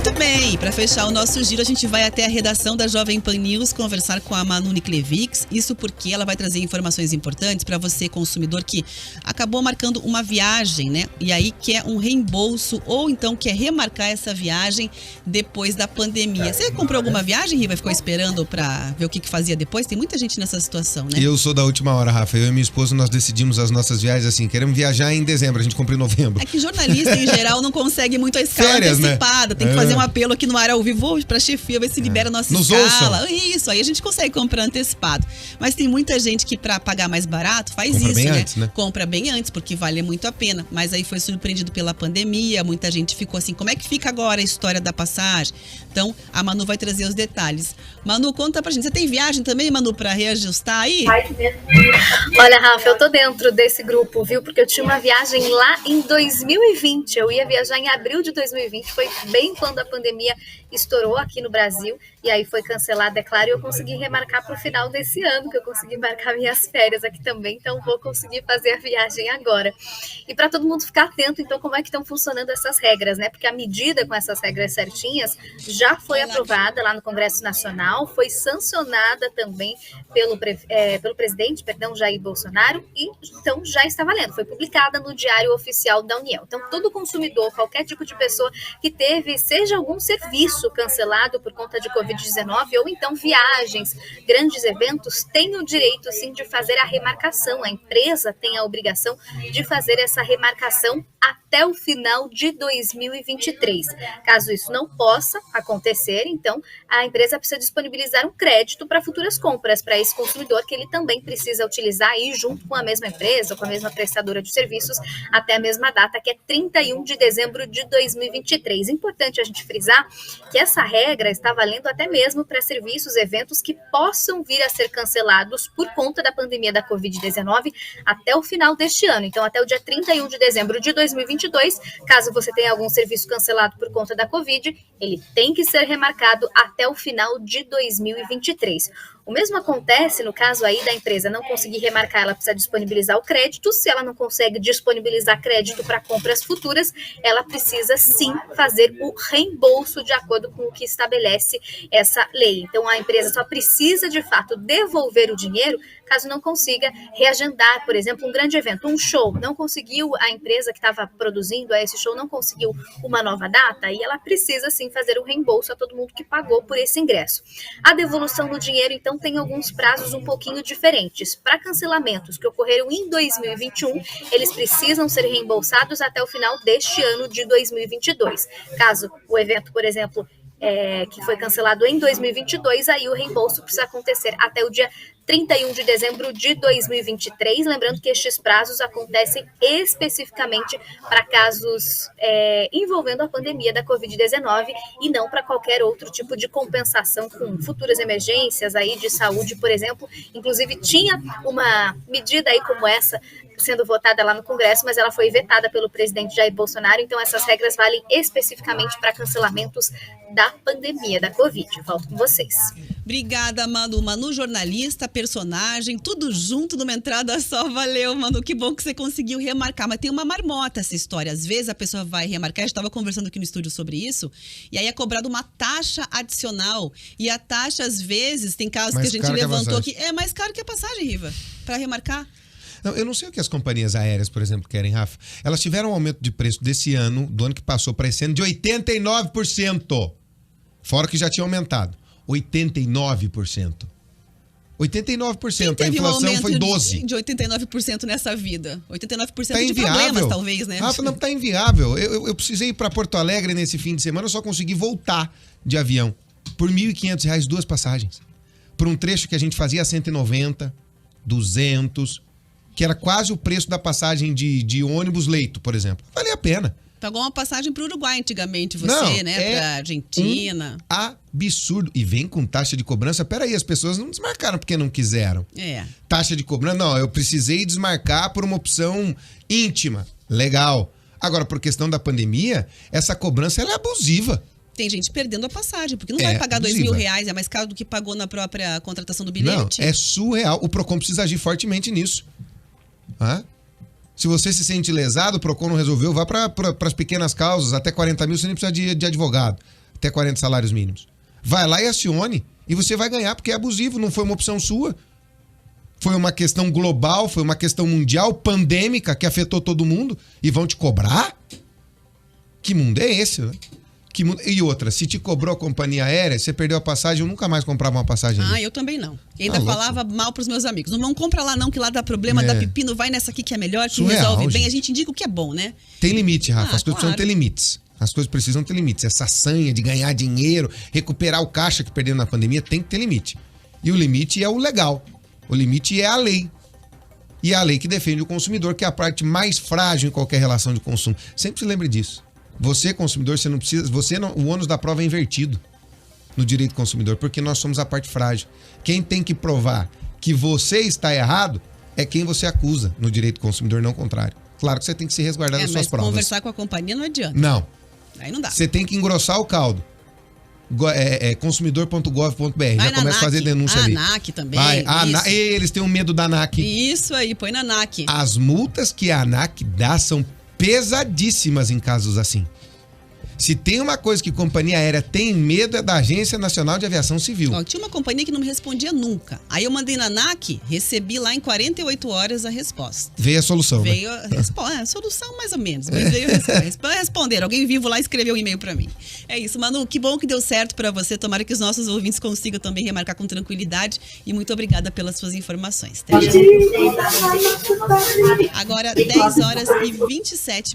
Muito bem, para fechar o nosso giro, a gente vai até a redação da Jovem Pan News conversar com a Manu Niklevics. Isso porque ela vai trazer informações importantes para você, consumidor, que acabou marcando uma viagem, né? E aí quer um reembolso ou então quer remarcar essa viagem depois da pandemia. Você comprou alguma viagem, Riva, e ficou esperando para ver o que fazia depois? Tem muita gente nessa situação, né? Eu sou da última hora, Rafa. Eu e minha esposa, nós decidimos as nossas viagens assim. Queremos viajar em dezembro, a gente compra em novembro. É que jornalista, em geral, não consegue muito a escala Férias, antecipada. né? Tem que fazer um apelo aqui no ar ao vivo pra chefia, ver se libera a nossa escala. Ouçam. Isso, aí a gente consegue comprar antecipado. Mas tem muita gente que pra pagar mais barato faz Compra isso, bem né? antes, né? Compra bem antes, porque vale muito a pena. Mas aí foi surpreendido pela pandemia, muita gente ficou assim, como é que fica agora a história da passagem? Então, a Manu vai trazer os detalhes. Manu, conta pra gente. Você tem viagem também, Manu, pra reajustar aí? Olha, Rafa, eu tô dentro desse grupo, viu? Porque eu tinha uma viagem lá em 2020. Eu ia viajar em abril de 2020. Foi bem quando a pandemia estourou aqui no Brasil. E aí foi cancelada, é claro. E eu consegui remarcar pro final desse ano, que eu consegui marcar minhas férias aqui também. Então, vou conseguir fazer a viagem agora. E para todo mundo ficar atento, então, como é que estão funcionando essas regras, né? Porque a medida com essas regras certinhas já foi aprovada lá no Congresso Nacional, foi sancionada também pelo presidente, Jair Bolsonaro, e então já está valendo. Foi publicada no Diário Oficial da União. Então, todo consumidor, qualquer tipo de pessoa que teve, seja algum serviço cancelado por conta de Covid-19, ou então viagens, grandes eventos, tem o direito, sim, de fazer a remarcação. A empresa tem a obrigação de fazer essa remarcação até o final de 2023. Caso isso não possa acontecer, então a empresa precisa disponibilizar um crédito para futuras compras para esse consumidor, que ele também precisa utilizar aí junto com a mesma empresa, com a mesma prestadora de serviços, até a mesma data, que é 31 de dezembro de 2023. Importante a gente frisar que essa regra está valendo até mesmo para serviços, eventos que possam vir a ser cancelados por conta da pandemia da Covid-19 até o final deste ano. Então, até o dia 31 de dezembro de 2022, caso você tenha algum serviço cancelado por conta da Covid, ele tem que ser remarcado até o final de 2023. O mesmo acontece no caso aí da empresa não conseguir remarcar, ela precisa disponibilizar o crédito. Se ela não consegue disponibilizar crédito para compras futuras, ela precisa sim fazer o reembolso de acordo com o que estabelece essa lei. Então a empresa só precisa de fato devolver o dinheiro caso não consiga reagendar, por exemplo, um grande evento, um show. Não conseguiu, a empresa que estava produzindo esse show não conseguiu uma nova data, e ela precisa sim fazer o reembolso a todo mundo que pagou por esse ingresso. A devolução do dinheiro, então, tem alguns prazos um pouquinho diferentes. Para cancelamentos que ocorreram em 2021, eles precisam ser reembolsados até o final deste ano de 2022. Caso o evento, por exemplo, que foi cancelado em 2022, aí o reembolso precisa acontecer até o dia 31 de dezembro de 2023, lembrando que estes prazos acontecem especificamente para casos envolvendo a pandemia da Covid-19 e não para qualquer outro tipo de compensação com futuras emergências aí de saúde, por exemplo. Inclusive, tinha uma medida aí como essa sendo votada lá no Congresso, mas ela foi vetada pelo presidente Jair Bolsonaro, então essas regras valem especificamente para cancelamentos da pandemia da Covid. Volto com vocês. Obrigada, Manu. Manu, jornalista, personagem, tudo junto numa entrada só. Valeu, Manu. Que bom que você conseguiu remarcar. Mas tem uma marmota essa história. Às vezes a pessoa vai remarcar. A gente estava conversando aqui no estúdio sobre isso. E aí é cobrado uma taxa adicional. E a taxa, às vezes, tem casos Mais que a gente caro levantou que aqui. É mais caro que a passagem, Riva, para remarcar. Não, eu não sei o que as companhias aéreas, por exemplo, querem, Rafa. Elas tiveram um aumento de preço desse ano, do ano que passou para esse ano, de 89%. Fora que já tinha aumentado. 89%. 89%. A inflação foi 12%. De 89% nessa vida. 89% tá de problemas, talvez, né? Rafa, não, tá inviável. Eu precisei ir para Porto Alegre nesse fim de semana, eu só consegui voltar de avião. Por R$ 1.500, 2 passagens. Por um trecho que a gente fazia a 190, 200, que era quase o preço da passagem de ônibus leito, por exemplo. Valia a pena. Pagou uma passagem para o Uruguai antigamente, não, né? Para Argentina. Absurdo. E vem com taxa de cobrança. Peraí, as pessoas não desmarcaram porque não quiseram. Taxa de cobrança, não, eu precisei desmarcar por uma opção íntima. Legal. Agora, por questão da pandemia, essa cobrança ela é abusiva. Tem gente perdendo a passagem, porque não vai pagar R$2.000, é mais caro do que pagou na própria contratação do bilhete. Não, é surreal. O Procon precisa agir fortemente nisso. Se você se sente lesado, o Procon não resolveu, vá para as pequenas causas, até 40 mil você nem precisa de advogado. até 40 salários mínimos. Vai lá e acione. E você vai ganhar, porque é abusivo, não foi uma opção sua. Foi uma questão global, foi uma questão mundial, pandêmica, que afetou todo mundo. E vão te cobrar? Que mundo é esse, né? E outra, se te cobrou a companhia aérea, você perdeu a passagem, eu nunca mais comprava uma passagem. Eu também não. E ainda falava mal pros meus amigos. Não compra lá não, que lá dá problema, dá pepino, vai nessa aqui que é melhor, que resolve bem. Gente. A gente indica o que é bom, né? Tem limite, Rafa. As coisas claro. precisam ter limites. As coisas precisam ter limites. Essa sanha de ganhar dinheiro, recuperar o caixa que perdeu na pandemia, tem que ter limite. E o limite é o legal. O limite é a lei. E é a lei que defende o consumidor, que é a parte mais frágil em qualquer relação de consumo. Sempre se lembre disso. Você, consumidor, você não precisa. O ônus da prova é invertido no direito do consumidor, porque nós somos a parte frágil. Quem tem que provar que você está errado é quem você acusa no direito do consumidor, não o contrário. Claro que você tem que se resguardar das suas provas. Mas conversar com a companhia não adianta. Não. Aí não dá. Você tem que engrossar o caldo. Consumidor.gov.br. Já começa a fazer denúncia ali. A ANAC também. Eles têm um medo da ANAC. Isso aí, põe na ANAC. As multas que a ANAC dá são pesadíssimas em casos assim. Se tem uma coisa que companhia aérea tem medo é da Agência Nacional de Aviação Civil. Tinha uma companhia que não me respondia nunca. Aí eu mandei na ANAC, recebi lá em 48 horas a resposta. Veio a solução, Veio a solução mais ou menos, mas veio responder. Alguém vivo lá escreveu um e-mail pra mim. É isso, Manu, que bom que deu certo pra você. Tomara que os nossos ouvintes consigam também remarcar com tranquilidade. E muito obrigada pelas suas informações. Agora, 10 horas e 27 minutos.